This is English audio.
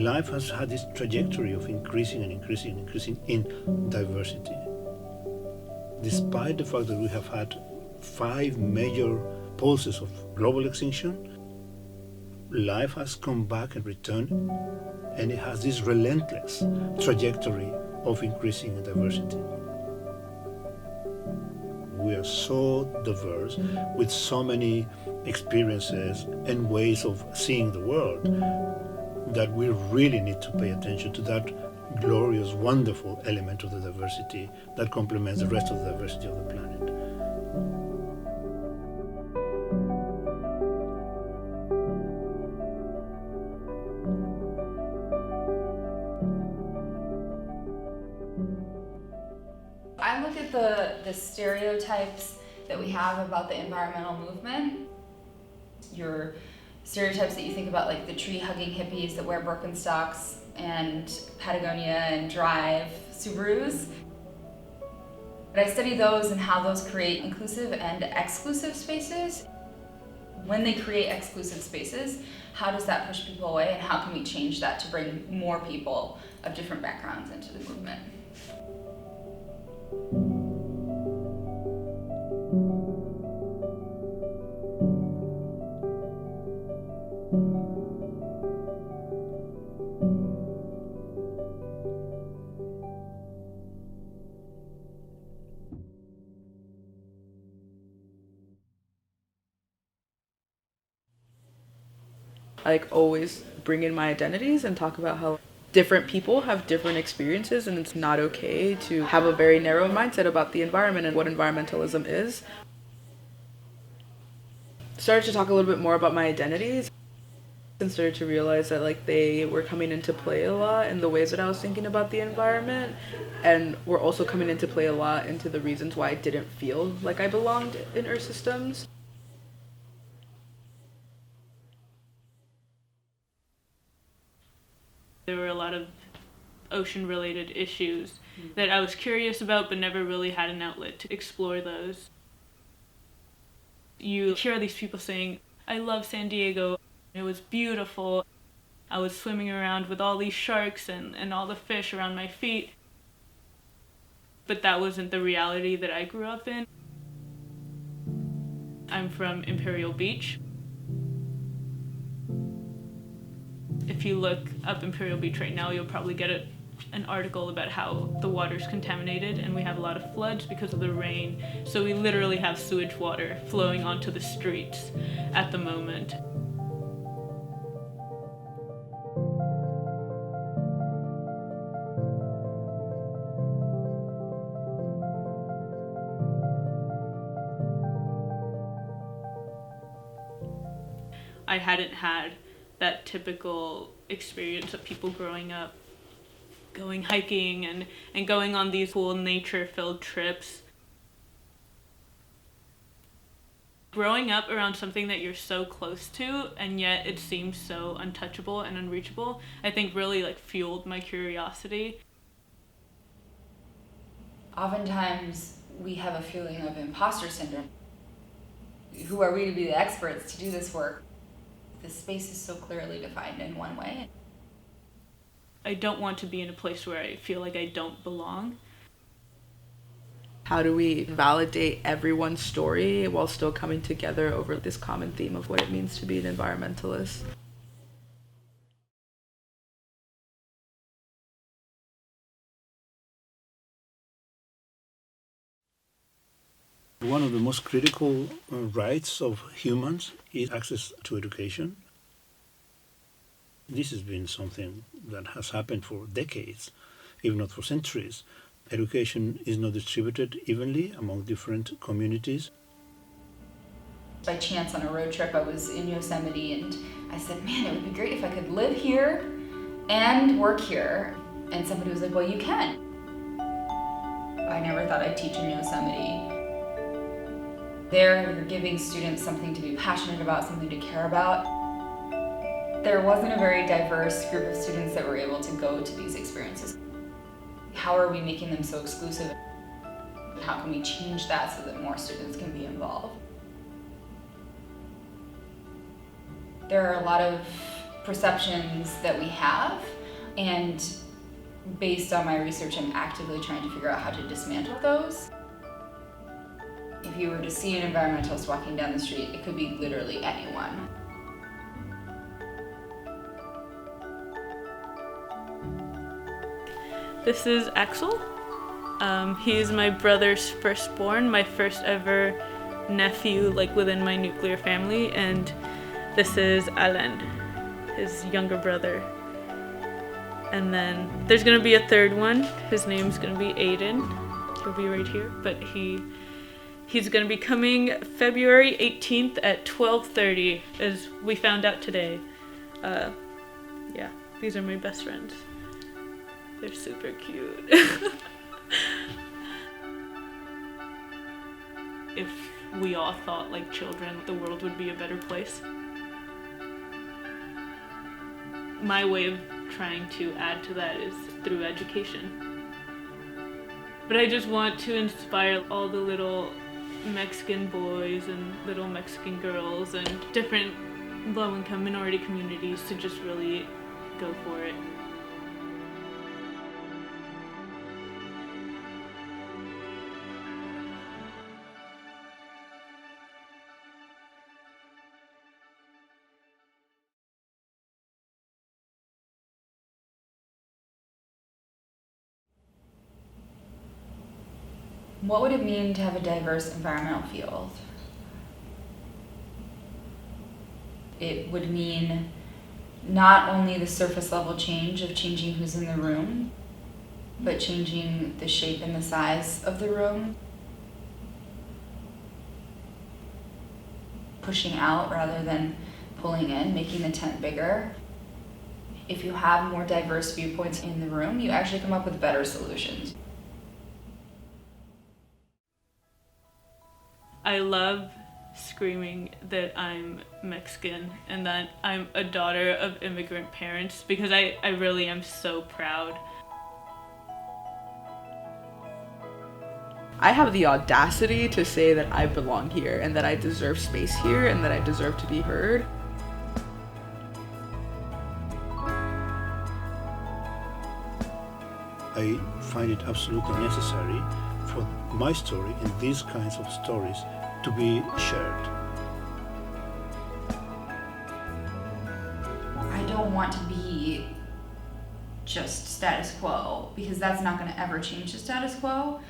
life has had this trajectory of increasing and increasing and increasing in diversity. Despite the fact that we have had 5 major pulses of global extinction, life has come back and returned, and it has this relentless trajectory of increasing in diversity. We are so diverse with so many experiences and ways of seeing the world that we really need to pay attention to that glorious, wonderful element of the diversity that complements the rest of the diversity of the planet. I look at the stereotypes that we have about the environmental movement. Your stereotypes that you think about, like the tree-hugging hippies that wear Birkenstocks and Patagonia and drive Subarus. But I study those and how those create inclusive and exclusive spaces. When they create exclusive spaces, how does that push people away, and how can we change that to bring more people of different backgrounds into the movement? I always bring in my identities and talk about how different people have different experiences, and it's not okay to have a very narrow mindset about the environment and what environmentalism is. Started to talk a little bit more about my identities and started to realize that they were coming into play a lot in the ways that I was thinking about the environment, and were also coming into play a lot into the reasons why I didn't feel like I belonged in Earth systems. There were a lot of ocean-related issues that I was curious about but never really had an outlet to explore those. You hear these people saying, "I love San Diego. It was beautiful. I was swimming around with all these sharks and all the fish around my feet." But that wasn't the reality that I grew up in. I'm from Imperial Beach. If you look up Imperial Beach right now, you'll probably get an article about how the water's contaminated, and we have a lot of floods because of the rain. So we literally have sewage water flowing onto the streets at the moment. I hadn't had that typical experience of people growing up going hiking and going on these cool nature-filled trips. Growing up around something that you're so close to and yet it seems so untouchable and unreachable, I think really fueled my curiosity. Oftentimes we have a feeling of imposter syndrome. Who are we to be the experts to do this work? The space is so clearly defined in one way. I don't want to be in a place where I feel like I don't belong. How do we validate everyone's story while still coming together over this common theme of what it means to be an environmentalist? One of the most critical rights of humans is access to education. This has been something that has happened for decades, if not for centuries. Education is not distributed evenly among different communities. By chance on a road trip, I was in Yosemite and I said, man, it would be great if I could live here and work here. And somebody was like, well, you can. I never thought I'd teach in Yosemite. There, you're giving students something to be passionate about, something to care about. There wasn't a very diverse group of students that were able to go to these experiences. How are we making them so exclusive? How can we change that so that more students can be involved? There are a lot of perceptions that we have, and based on my research, I'm actively trying to figure out how to dismantle those. If you were to see an environmentalist walking down the street, it could be literally anyone. This is Axel. He is my brother's firstborn, my first ever nephew, like within my nuclear family, and this is Alain, his younger brother. And then there's gonna be a third one. His name's gonna be Aiden. He'll be right here, but he's gonna be coming February 18th at 12:30, as we found out today. Yeah, these are my best friends. They're super cute. If we all thought like children, the world would be a better place. My way of trying to add to that is through education. But I just want to inspire all the little Mexican boys and little Mexican girls and different low-income minority communities to just really go for it. What would it mean to have a diverse environmental field? It would mean not only the surface level change of changing who's in the room, but changing the shape and the size of the room. Pushing out rather than pulling in, making the tent bigger. If you have more diverse viewpoints in the room, you actually come up with better solutions. I love screaming that I'm Mexican and that I'm a daughter of immigrant parents because I really am so proud. I have the audacity to say that I belong here and that I deserve space here and that I deserve to be heard. I find it absolutely necessary for my story and these kinds of stories to be shared. I don't want to be just status quo because that's not going to ever change the status quo.